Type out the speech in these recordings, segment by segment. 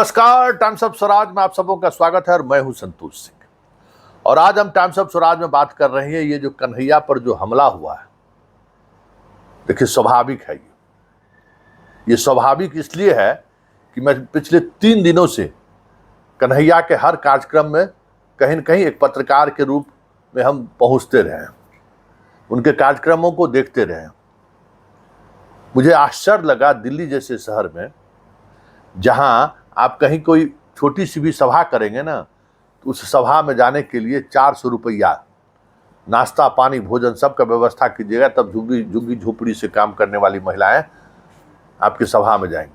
नमस्कार, times of Swaraj में आप सबों का स्वागत है और मैं हूं संतोष सिंह। और आज हम टाइम्स ऑफ स्वराज में बात कर रहे हैं ये जो कन्हैया पर जो हमला हुआ है। देखिए, स्वाभाविक है ये स्वाभाविक इसलिए है कि मैं पिछले 3 दिनों से कन्हैया के हर कार्यक्रम में कहीं न कहीं एक पत्रकार के रूप में हम पहुंचते रहे हैं, उनके कार्यक्रमों को देखते रहे। मुझे आश्चर्य लगा, दिल्ली जैसे शहर में जहां आप कहीं कोई छोटी सी भी सभा करेंगे ना, तो उस सभा में जाने के लिए 400 रुपया नाश्ता पानी भोजन सबका व्यवस्था कीजिएगा, तब झुग्गी झोपड़ी से काम करने वाली महिलाएं आपकी सभा में जाएंगी।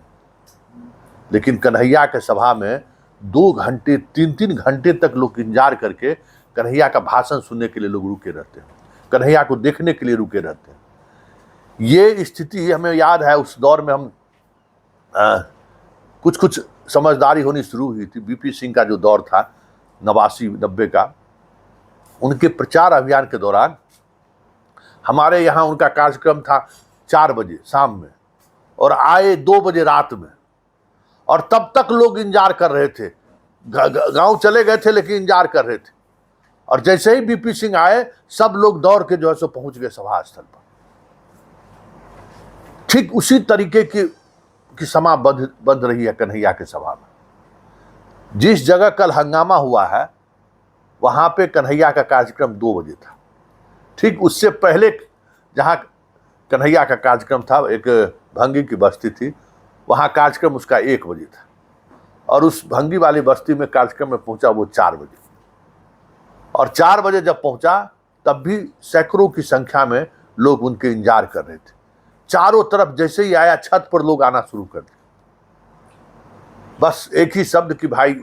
लेकिन कन्हैया के सभा में 2 घंटे 3-3 घंटे तक लोग इंतजार करके कन्हैया का भाषण सुनने के लिए लोग रुके रहते हैं, कन्हैया को देखने के लिए रुके रहते हैं। ये स्थिति हमें याद है, उस दौर में हम कुछ समझदारी होनी शुरू हुई थी। बीपी सिंह का जो दौर था 89-90 का, उनके प्रचार अभियान के दौरान हमारे यहाँ उनका कार्यक्रम था 4 बजे शाम में और आए 2 बजे रात में, और तब तक लोग इंतजार कर रहे थे। गांव चले गए थे लेकिन इंतजार कर रहे थे, और जैसे ही बीपी सिंह आए सब लोग दौड़ के जो है सो पहुंच गए सभा स्थल पर। ठीक उसी तरीके की समा बंध रही है कन्हैया के सभा में। जिस जगह कल हंगामा हुआ है वहां पे कन्हैया का कार्यक्रम 2 बजे था। ठीक उससे पहले जहां कन्हैया का कार्यक्रम था, एक भंगी की बस्ती थी, वहां कार्यक्रम उसका 1 बजे था, और उस भंगी वाली बस्ती में कार्यक्रम में पहुंचा वो 4 बजे। और 4 बजे जब पहुंचा तब भी सैकड़ों की संख्या में लोग उनके इंतजार कर रहे थे। चारों तरफ जैसे ही आया छत पर लोग आना शुरू कर दिए। बस एक ही शब्द कि भाई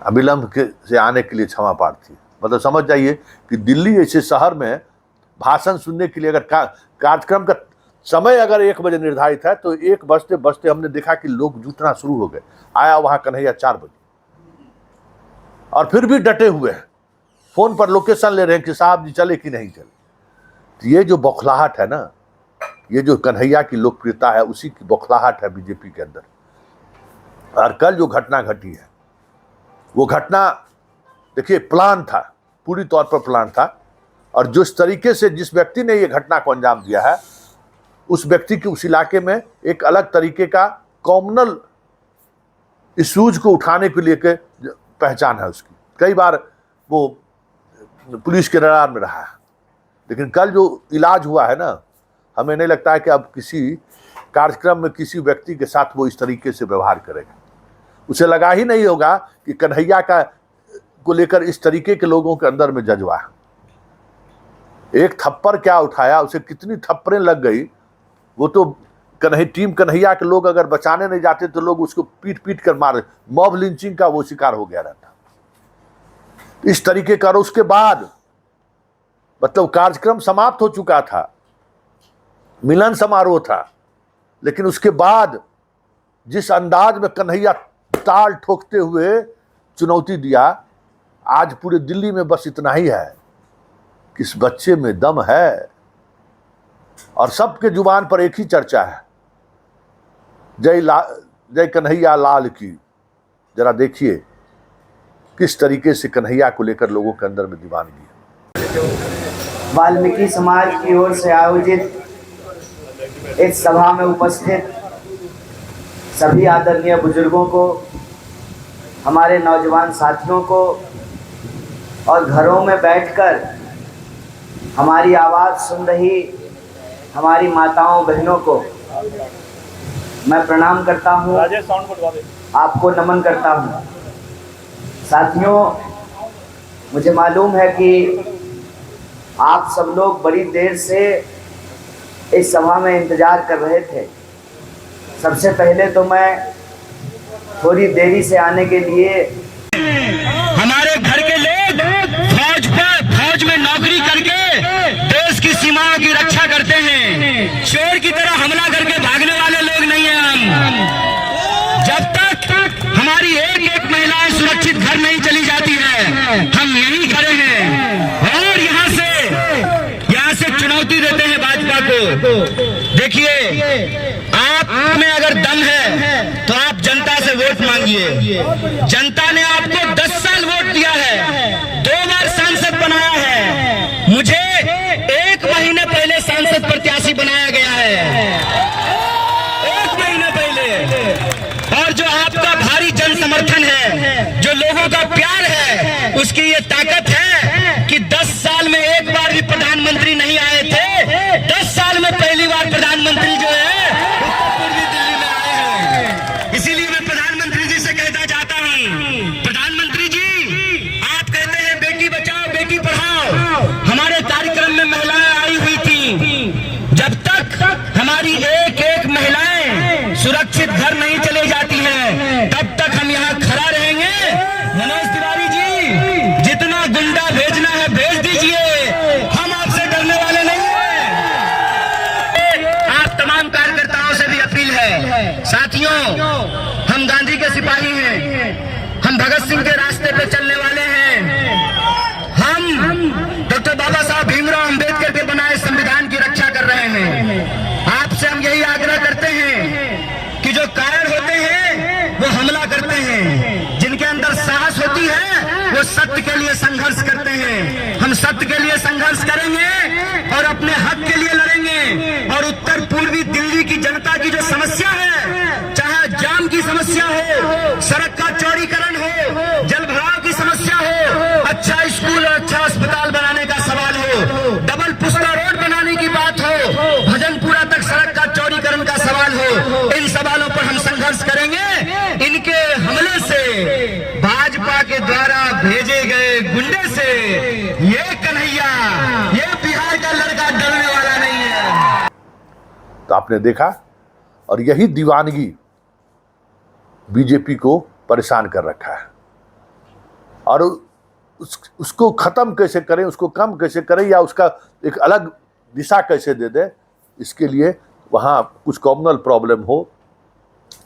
अविलंब से आने के लिए क्षमा प्रार्थी। मतलब समझ जाइए कि दिल्ली जैसे शहर में भाषण सुनने के लिए अगर कार्यक्रम का समय अगर 1 बजे निर्धारित है तो 1 बजते बजते हमने देखा कि लोग जुटना शुरू हो गए। आया वहां कन्हैया 4 बजे, और फिर भी डटे हुए हैं, फोन पर लोकेशन ले रहे हैं कि साहब जी चले कि नहीं चले। ये जो बौखलाहट है ना, ये जो कन्हैया की लोकप्रियता है, उसी की बौखलाहट है बीजेपी के अंदर। और कल जो घटना घटी है वो घटना देखिए प्लान था, पूरी तौर पर प्लान था। और जिस तरीके से जिस व्यक्ति ने ये घटना को अंजाम दिया है, उस व्यक्ति की उस इलाके में एक अलग तरीके का कॉमनल इश्यूज को उठाने के लिए के पहचान है उसकी। कई बार वो पुलिस के रडार में रहा है, लेकिन कल जो इलाज हुआ है ना, हमें नहीं लगता है कि अब किसी कार्यक्रम में किसी व्यक्ति के साथ वो इस तरीके से व्यवहार करेगा। उसे लगा ही नहीं होगा कि कन्हैया का को लेकर इस तरीके के लोगों के अंदर में जज्बा है। एक थप्पड़ क्या उठाया, उसे कितनी थप्पड़ें लग गई। वो तो टीम कन्हैया के लोग अगर बचाने नहीं जाते तो लोग उसको पीट पीट कर मारे। मॉब लिंचिंग का वो शिकार हो गया रहता इस तरीके का। और उसके बाद मतलब कार्यक्रम समाप्त हो चुका था, मिलन समारोह था, लेकिन उसके बाद जिस अंदाज में कन्हैया ताल ठोकते हुए चुनौती दिया, आज पूरे दिल्ली में बस इतना ही है कि इस बच्चे में दम है। और सबके जुबान पर एक ही चर्चा है, जय कन्हैया लाल की। जरा देखिए किस तरीके से कन्हैया को लेकर लोगों के अंदर में दीवानगी है। वाल्मीकि समाज की ओर से आयोजित इस सभा में उपस्थित सभी आदरणीय बुजुर्गों को, हमारे नौजवान साथियों को, और घरों में बैठकर हमारी आवाज़ सुन रही हमारी माताओं बहनों को मैं प्रणाम करता हूँ, आपको नमन करता हूँ। साथियों, मुझे मालूम है कि आप सब लोग बड़ी देर से इस सभा में इंतजार कर रहे थे। सबसे पहले तो मैं थोड़ी देरी से आने के लिए हमारे घर के लोग फौज में नौकरी करके देश की सीमाओं की रक्षा करते हैं। चोर की तरह हमला करके भागने वाले लोग नहीं हैं हम। जब तक हमारी एक महिलाएं सुरक्षित घर नहीं चली जाती है, हम यहीं खड़े हैं और यहाँ से चुनौती देते हैं भाजपा को। देखिए, आप आप में अगर दम है तो आप जनता से वोट मांगिए। जनता ने आपको 10 साल वोट दिया है, 2 बार सांसद बनाया है, मुझे 1 महीने पहले सांसद प्रत्याशी बनाया गया है, 1 महीने पहले। और जो आपका भारी जन समर्थन है, जो लोगों का प्यार है, उसकी ये ताकत है कि 10 साल में 1 बार भी प्रधानमंत्री नहीं आए थे, 10 साल में पहली बार प्रधानमंत्री जो है उत्तर पूर्वी दिल्ली में आए हैं। इसीलिए मैं प्रधानमंत्री जी से कहना चाहता हूं, प्रधानमंत्री जी, आप कहते हैं बेटी बचाओ बेटी पढ़ाओ, हमारे कार्यक्रम में महिलाएं आई हुई थी। जब तक हमारी एक एक महिलाएं सुरक्षित घर नहीं चले जाती हैं, तब तक हम यहाँ खड़ा रहेंगे। मनोज तिवारी जी, जितना गुंडा भेजना है भेज दीजिए, हम आपसे डरने वाले नहीं हैं। आप तमाम कार्यकर्ताओं से भी अपील है, साथियों, हम गांधी के सिपाही हैं, हम भगत सिंह के रास्ते पे चलने वाले हैं, हम डॉक्टर बाबा साहब भीमराव अंबेडकर के बनाए संविधान की रक्षा कर रहे हैं। आपसे हम यही आग्रह करते हैं कि जो कायर होते हैं वो हमला करते हैं, जिनके अंदर साहस होती है वो सत्य के लिए संघर्ष करते हैं। हम सत्य के लिए संघर्ष करेंगे और अपने हक के लिए लड़ेंगे। और उत्तर पूर्वी दिल्ली की जनता की जो समस्या है, चाहे जाम की समस्या हो, सड़क का चौड़ीकरण हो, जल भराव की समस्या हो, अच्छा स्कूल और अच्छा अस्पताल बनाने का सवाल हो, डबल पुस्ता रोड बनाने की बात हो, भजनपुरा तक सड़क का चौड़ीकरण का सवाल हो, इन सवालों पर हम संघर्ष करेंगे। इनके हमले से, भाजपा के द्वारा भेजे गए गुंडे से ये कन्हैया, ये बिहार का लड़का डरने वाला नहीं है। तो आपने देखा, और यही दीवानगी बीजेपी को परेशान कर रखा है। और उसको खत्म कैसे करें, उसको कम कैसे करें, या उसका एक अलग दिशा कैसे दे दें, इसके लिए वहाँ कुछ कॉमनल प्रॉब्लम हो,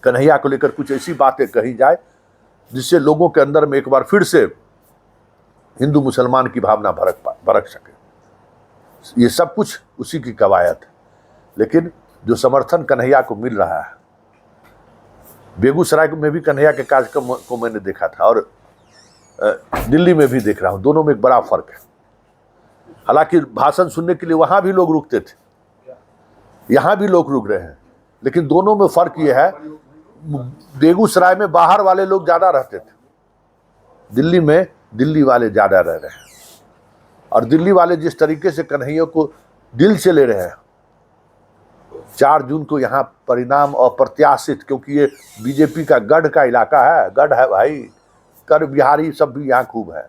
कन्हैया को लेकर कुछ ऐसी बातें कही जाए जिससे लोगों के अंदर में एक बार फिर से हिंदू मुसलमान की भावना भड़क सके। ये सब कुछ उसी की कवायद है। लेकिन जो समर्थन कन्हैया को मिल रहा है, बेगूसराय में भी कन्हैया के कार्यक्रम को मैंने देखा था और दिल्ली में भी देख रहा हूँ, दोनों में एक बड़ा फर्क है। हालांकि भाषण सुनने के लिए वहाँ भी लोग रुकते थे, यहाँ भी लोग रुक रहे हैं, लेकिन दोनों में फर्क ये है, बेगूसराय में बाहर वाले लोग ज़्यादा रहते थे, दिल्ली में दिल्ली वाले ज़्यादा रह रहे हैं। और दिल्ली वाले जिस तरीके से कन्हैया को दिल से ले रहे हैं, 4 जून को यहाँ परिणाम अप्रत्याशित, क्योंकि ये बीजेपी का गढ़ का इलाका है, गढ़ है भाई, कर बिहारी सब भी यहाँ खूब है,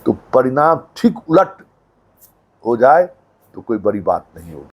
तो परिणाम ठीक उलट हो जाए तो कोई बड़ी बात नहीं होगी।